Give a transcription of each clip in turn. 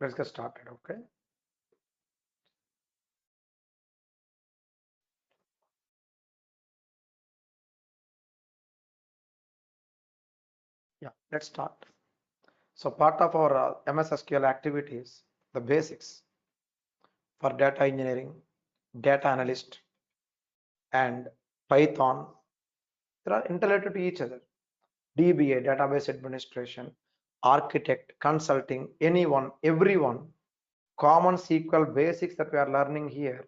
Let's get started. Okay. Yeah, let's start. So part of our MS SQL activities, the basics for data engineering, data analyst, and Python, they are interrelated to each other. DBA, database administration, architect, consulting, anyone, everyone, common SQL basics that we are learning here.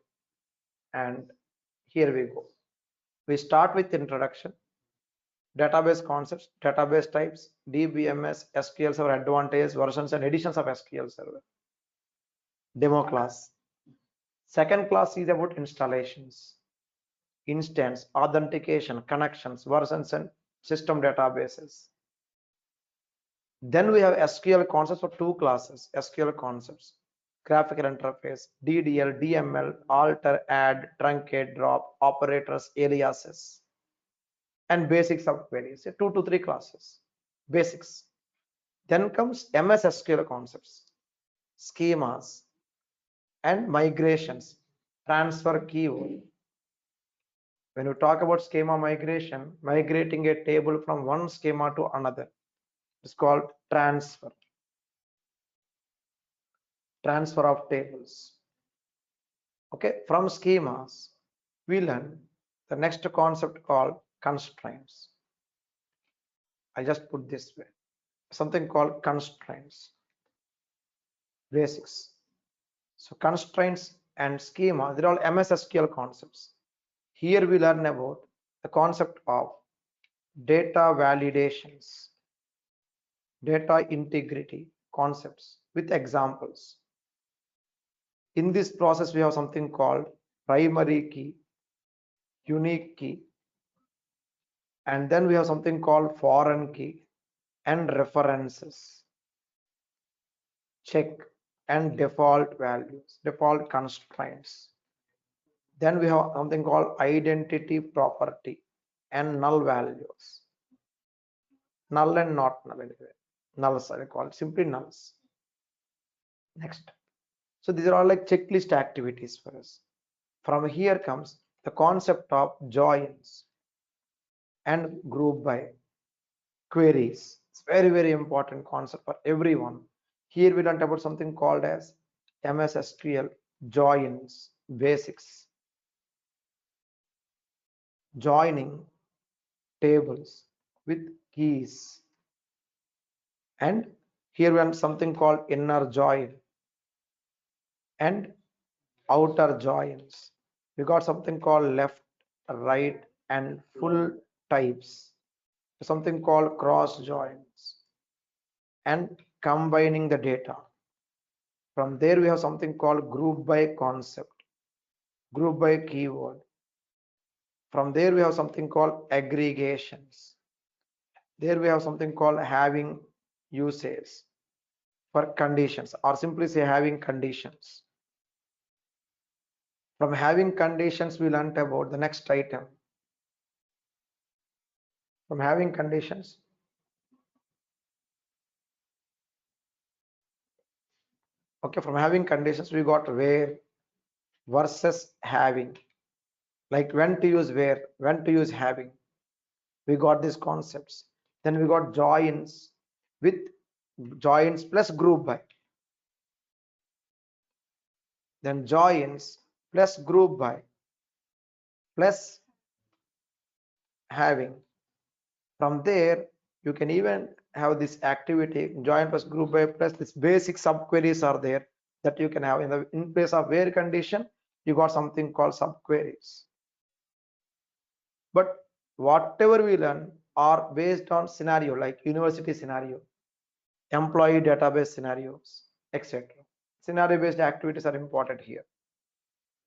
And here we go. We start with introduction, database concepts, database types, DBMS, SQL Server advantage, versions and editions of SQL Server. Demo class. Second class is about installations, instance, authentication, connections, versions and system databases. Then we have SQL concepts for two classes, SQL concepts, graphical interface, DDL, DML, alter, add, truncate, drop, operators, aliases, and basics of queries, 2 to 3 classes, basics. Then comes MS SQL concepts, schemas, and migrations, transfer keyword. When you talk about schema migration, migrating a table from one schema to another is called transfer of tables. Okay, from schemas, we learn the next concept called constraints. I just put this way, something called constraints, basics. So constraints and schema, they're all MS SQL concepts. Here we learn about the concept of data validations, data integrity concepts with examples. In this process, we have something called primary key, unique key, and then we have something called foreign key and references, check, and default values, default constraints. Then we have something called identity property and null values, null and not null anyway. Nulls I call it, simply nulls. Next. So these are all like checklist activities for us. From here comes the concept of joins and group by queries. It's very, very important concept for everyone. Here we learned about something called as MS SQL joins basics. Joining tables with keys. And here we have something called inner join and outer joins. We got something called left, right, and full types. Something called cross joins and combining the data. From there we have something called group by concept, group by keyword. From there we have something called aggregations. There we have something called having uses for conditions, or simply say having conditions. From having conditions we learnt about the next item. From having conditions, okay, from having conditions we got where versus having, like when to use where, when to use having. We got these concepts. Then we got joins with joins plus group by, then joins plus group by plus having. From there you can even have this activity join plus group by plus this basic subqueries are there that you can have in place of where condition. You got something called subqueries. But whatever we learn are based on scenario, like university scenario, employee database scenarios, etc. Scenario based activities are important here.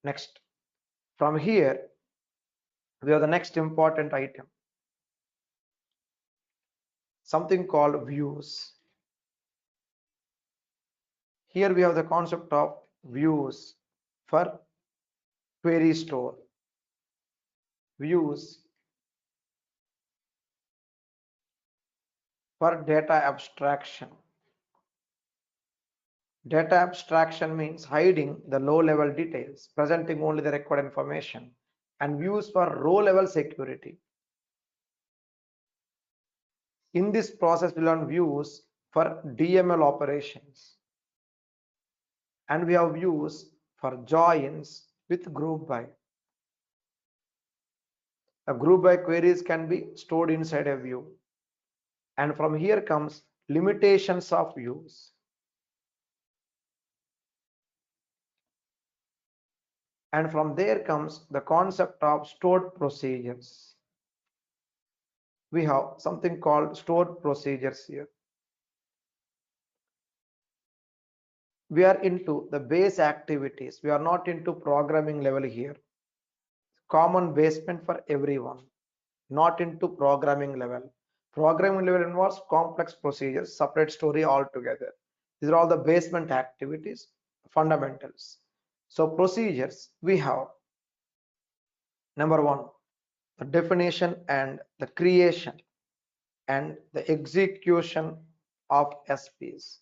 Next, from here we have the next important item, something called views. Here we have the concept of views for query store, views for data abstraction, Data abstraction means hiding the low-level details, presenting only the required information, and views for row-level security. In this process, we learn views for DML operations, and we have views for joins with group by. A group by queries can be stored inside a view, and from here comes limitations of views. And from there comes the concept of stored procedures. We have something called stored procedures here. We are into the base activities. We are not into programming level here. Common basement for everyone, not into programming level. Programming level involves complex procedures, separate story altogether. These are all the basement activities, fundamentals. So procedures, we have number one, the definition and the creation and the execution of SPs.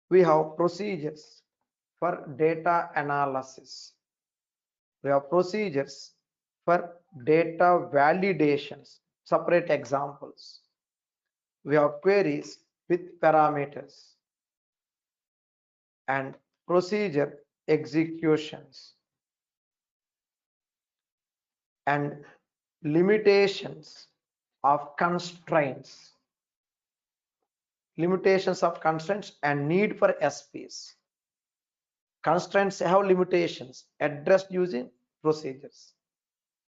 We have procedures for data analysis. We have procedures for data validations, separate examples. We have queries with parameters and procedure executions and limitations of constraints. Limitations of constraints and need for SPs. Constraints have limitations addressed using procedures,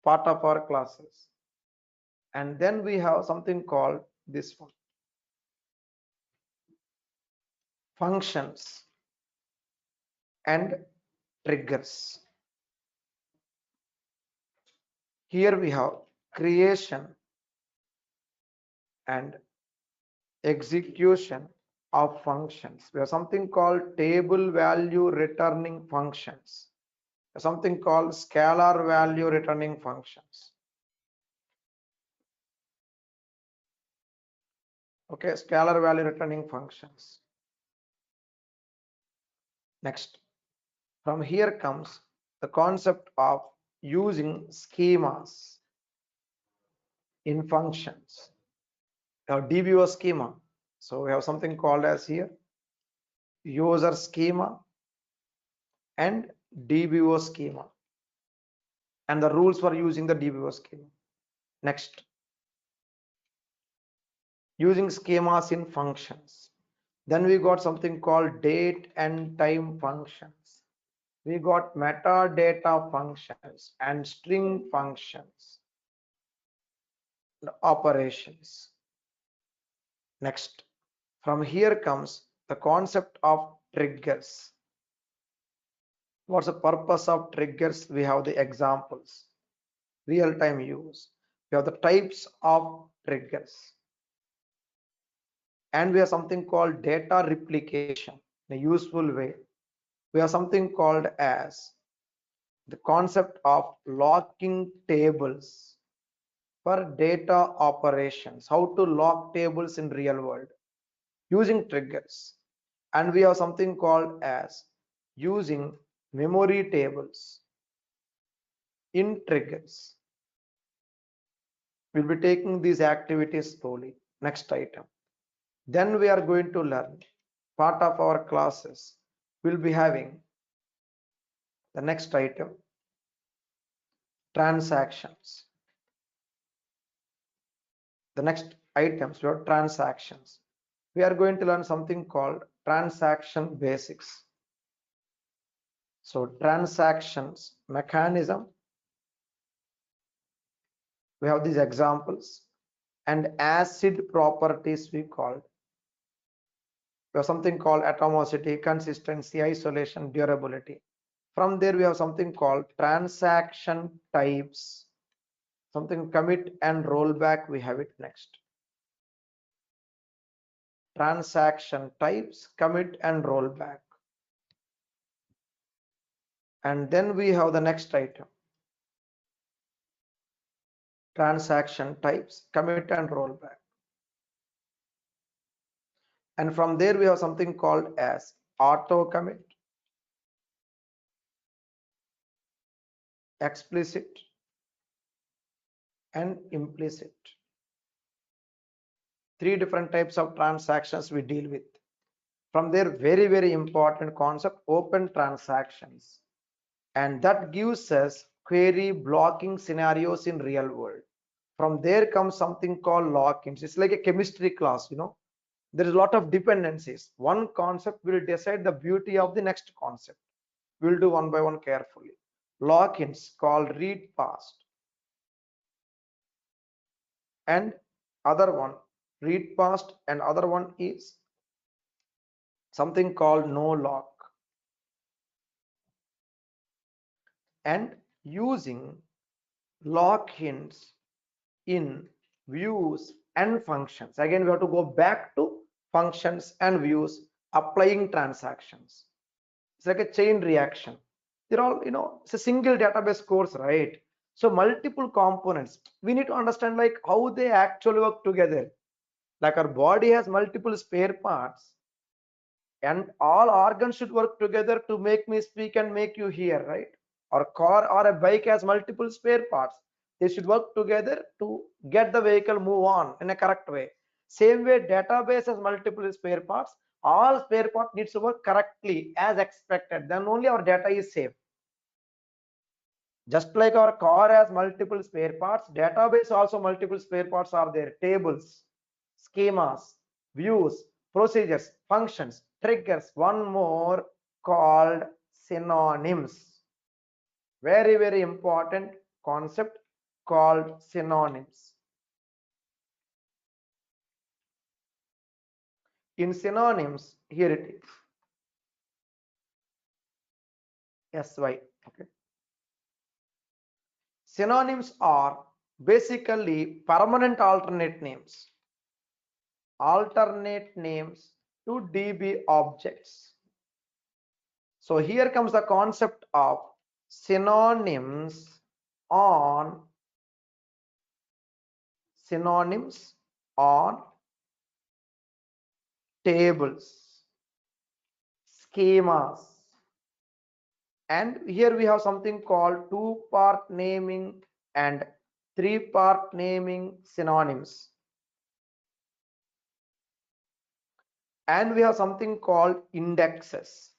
part of our classes. And then we have something called this one, functions and triggers. Here we have creation and execution of functions. We have something called table value returning functions, something called scalar value returning functions. Okay, scalar value returning functions. Next, from here comes the concept of using schemas in functions. Now DBO schema. So we have something called as here user schema and DBO schema, and the rules for using the DBO schema. Next, using schemas in functions. Then we got something called date and time functions. We got metadata functions and string functions, operations. Next, from here comes the concept of triggers. What's the purpose of triggers? We have the examples, real-time use. We have the types of triggers, and we have something called data replication in a useful way. We have something called as the concept of locking tables for data operations, how to lock tables in real world using triggers. And we have something called as using memory tables in triggers. We'll be taking these activities slowly. Next item. Then we are going to learn part of our classes. We'll be having the next item, transactions. The next items were transactions. We are going to learn something called transaction basics. So transactions mechanism, we have these examples, and acid properties we called. We have something called atomicity, consistency, isolation, durability. From there we have something called transaction types, something commit and rollback. We have it next. Transaction types, commit and rollback. And then we have the next item, transaction types, commit and rollback. And from there we have something called as auto commit, explicit, and implicit. Three different types of transactions we deal with. From there, very important concept, open transactions. And that gives us query blocking scenarios in real world. From there comes something called lock-ins. It's like a chemistry class, there is a lot of dependencies. One concept will decide the beauty of the next concept. We'll do one by one carefully. Lock-ins called read past, and other one read past, and other one is something called no lock. And using lock-ins in views and functions. Again, we have to go back to functions and views, applying transactions. It's like a chain reaction. They're all, it's a single database course, right? So multiple components. We need to understand like how they actually work together. Like our body has multiple spare parts, and all organs should work together to make me speak and make you hear, right? Or car or a bike has multiple spare parts, they should work together to get the vehicle move on in a correct way. Same way, database has multiple spare parts, all spare part needs to work correctly as expected, then only our data is safe. Just like our car has multiple spare parts, database also multiple spare parts are there: tables, schemas, views, procedures, functions, triggers, one more called synonyms. Very important concept called synonyms. In synonyms, here it is SY. Okay. Synonyms are basically permanent alternate names to DB objects. So here comes the concept of synonyms on tables, schemas, and here we have something called two-part naming and three-part naming synonyms, and we have something called indexes.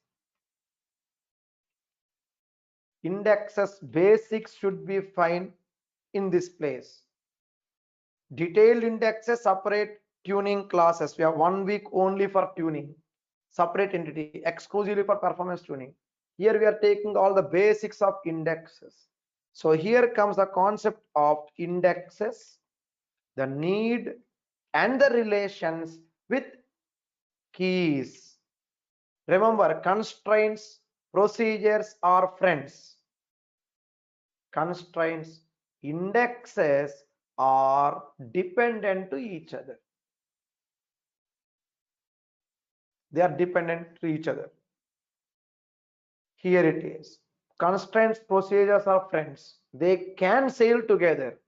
Indexes basics should be fine in this place. Detailed indexes separate tuning classes. We have 1 week only for tuning, separate entity exclusively for performance tuning. Here we are taking all the basics of indexes. So here comes the concept of indexes, the need and the relations with keys. Remember, constraints, procedures are friends. Constraints, indexes are dependent to each other. They are dependent to each other. Here it is. Constraints, procedures are friends. They can sail together,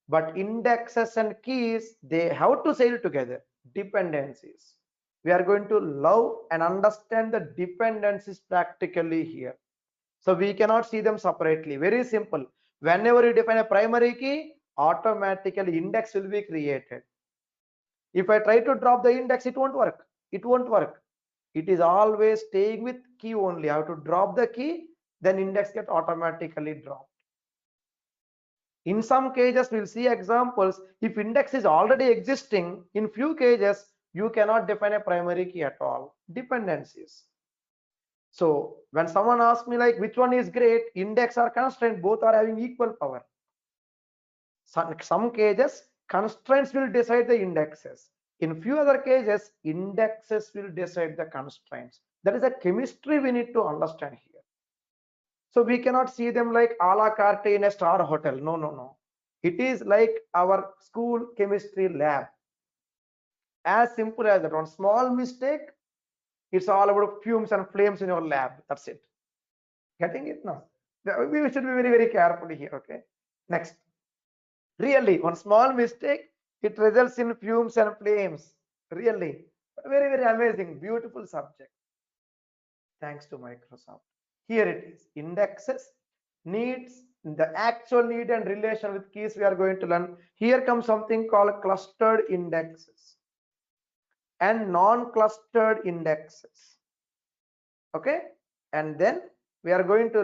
but indexes and keys, they have to sail together. Dependencies. We are going to love and understand the dependencies practically here. So we cannot see them separately. Very simple. Whenever you define a primary key, automatically index will be created. If I try to drop the index, it won't work. It won't work. It is always staying with key only. I have to drop the key, then index get automatically dropped. In some cases, we'll see examples. If index is already existing, in few cases, you cannot define a primary key at all. Dependencies. So when someone asks me like which one is great, index or constraint, both are having equal power. Some cases, constraints will decide the indexes. In few other cases, indexes will decide the constraints. That is a chemistry we need to understand here. So we cannot see them like a la carte in a star hotel. No. It is like our school chemistry lab. As simple as that. One small mistake, it's all about fumes and flames in your lab. That's it. Getting it now? We should be very careful here. Okay. Next. Really, one small mistake, it results in fumes and flames. Really, very amazing, beautiful subject. thanks to Microsoft. Here it is. Indexes, needs, the actual need and relation with keys we are going to learn. Here comes something called clustered indexes and non-clustered indexes. Okay, and then we are going to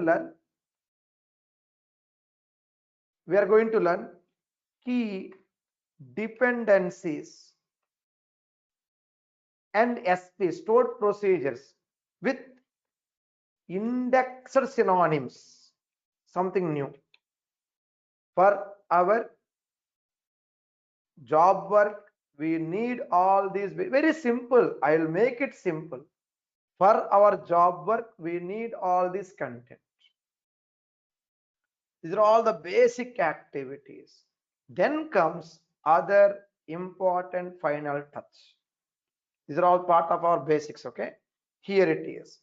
learn key dependencies and SP stored procedures with indexed synonyms, something new for our job work. We need all these, very simple. I will make it simple. For our job work we need all this content. These are all the basic activities. Then comes other important final touch. These are all part of our basics. Okay, here it is.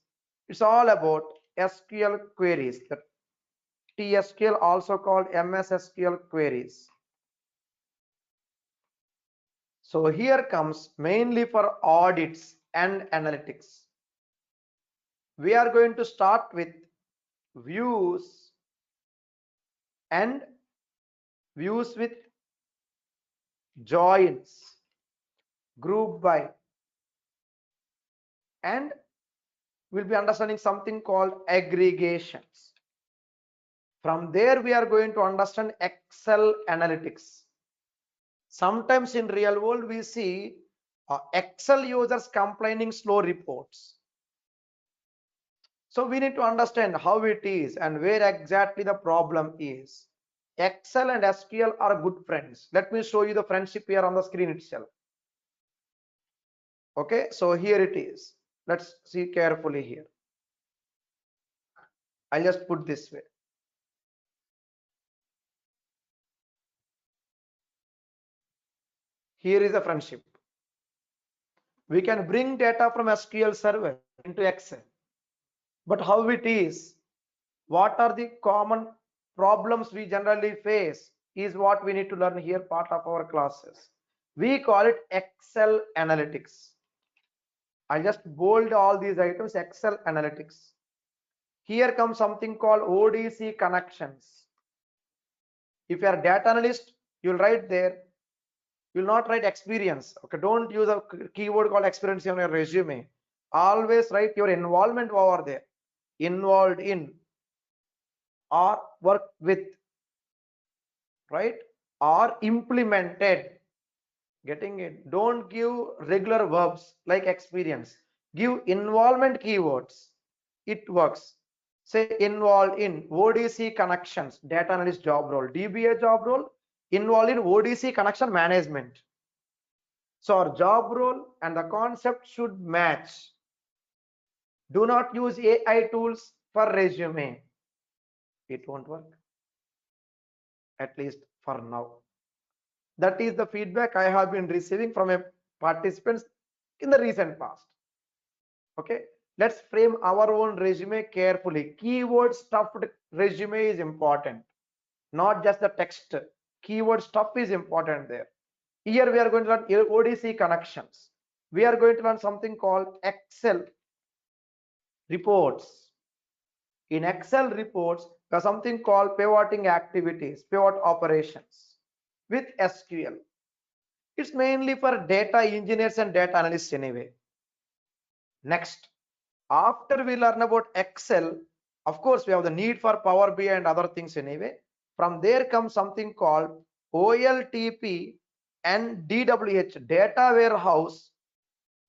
It's all about SQL queries, the TSQL, also called MS SQL queries. So here comes mainly for audits and analytics. We are going to start with views and views with joins, group by, and we'll be understanding something called aggregations. From there we are going to understand Excel analytics. Sometimes in real world we see Excel users complaining slow reports. So we need to understand how it is and where exactly the problem is. Excel and SQL are good friends. Let me show you the friendship here on the screen itself. Okay, so here it is. Let's see carefully here. I'll just put this way. Here is a friendship. We can bring data from SQL server into Excel. But how it is, what are the common problems we generally face is what we need to learn here, part of our classes. We call it Excel analytics. I just bold all these items, Excel analytics. Here comes something called ODC connections. If you are a data analyst, you'll write there. You'll not write experience. Okay, don't use a keyword called experience in your resume. Always write your involvement over there. Involved in or work with, right? Or implemented. Getting it? Don't give regular verbs like experience. Give involvement keywords. It works. Say involved in ODC connections, data analyst job role, DBA job role, involved in ODC connection management. So our job role and the concept should match. Do not use AI tools for resume. It won't work, at least for now. That is the feedback I have been receiving from a participants in the recent past. Okay, let's frame our own resume carefully. Keyword stuffed resume is important, not just the text. Keyword stuff is important there. Here we are going to learn ODC connections. We are going to learn something called Excel reports. In Excel reports, there's something called pivoting activities, pivot operations with SQL. It's mainly for data engineers and data analysts anyway. Next, after we learn about Excel, of course, we have the need for Power BI and other things anyway. From there comes something called OLTP and DWH, data warehouse.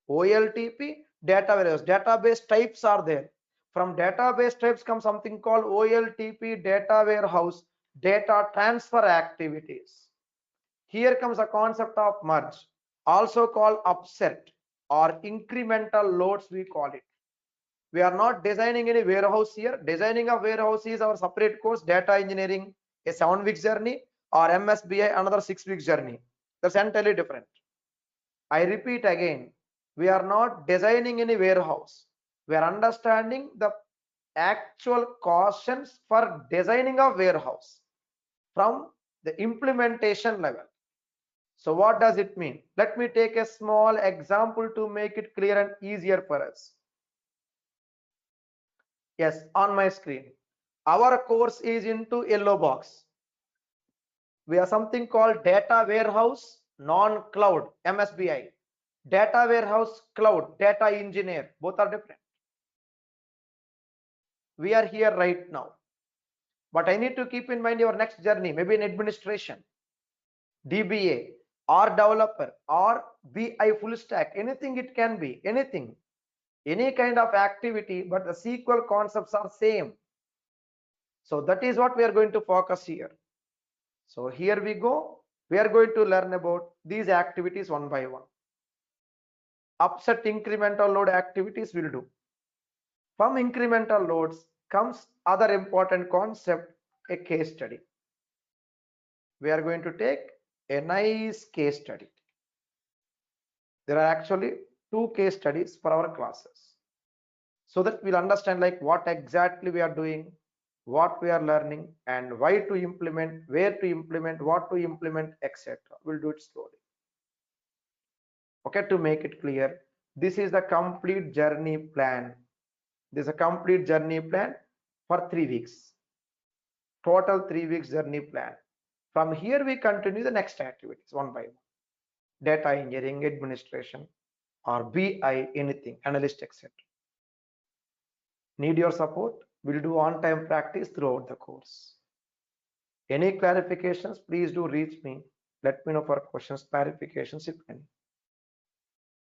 OLTP, data warehouse, database types are there. From database types comes something called OLTP, data warehouse, data transfer activities. Here comes the concept of merge, also called upset or incremental loads we call it. We are not designing any warehouse here. Designing a warehouse is our separate course, data engineering, a 7-week journey, or MSBI another 6-week journey. That's entirely different. I repeat again, we are not designing any warehouse. We are understanding the actual cautions for designing a warehouse from the implementation level. So what does it mean? Let me take a small example to make it clear and easier for us. Yes, on my screen. Our course is into yellow box. We have something called data warehouse non-cloud MSBI. Data warehouse cloud, data engineer, both are different. We are here right now. But I need to keep in mind your next journey, maybe in administration, DBA, or developer, or BI full stack, anything it can be, anything, any kind of activity, but the SQL concepts are same. So that is what we are going to focus here. So here we go. We are going to learn about these activities one by one. Upset incremental load activities will do. From incremental loads comes other important concept, a case study. We are going to take a nice case study. There are actually 2 case studies for our classes, so that we'll understand like what exactly we are doing, what we are learning, and why to implement, where to implement, what to implement, etc. We'll do it slowly. Okay, to make it clear, this is the complete journey plan. This is a complete journey plan for 3 weeks. Total 3 weeks journey plan. From here we continue the next activities one by one. Data engineering, administration, or BI, anything, analyst, etc. Need your support? We'll do on-time practice throughout the course. Any clarifications, please do reach me. Let me know for questions, clarifications if any.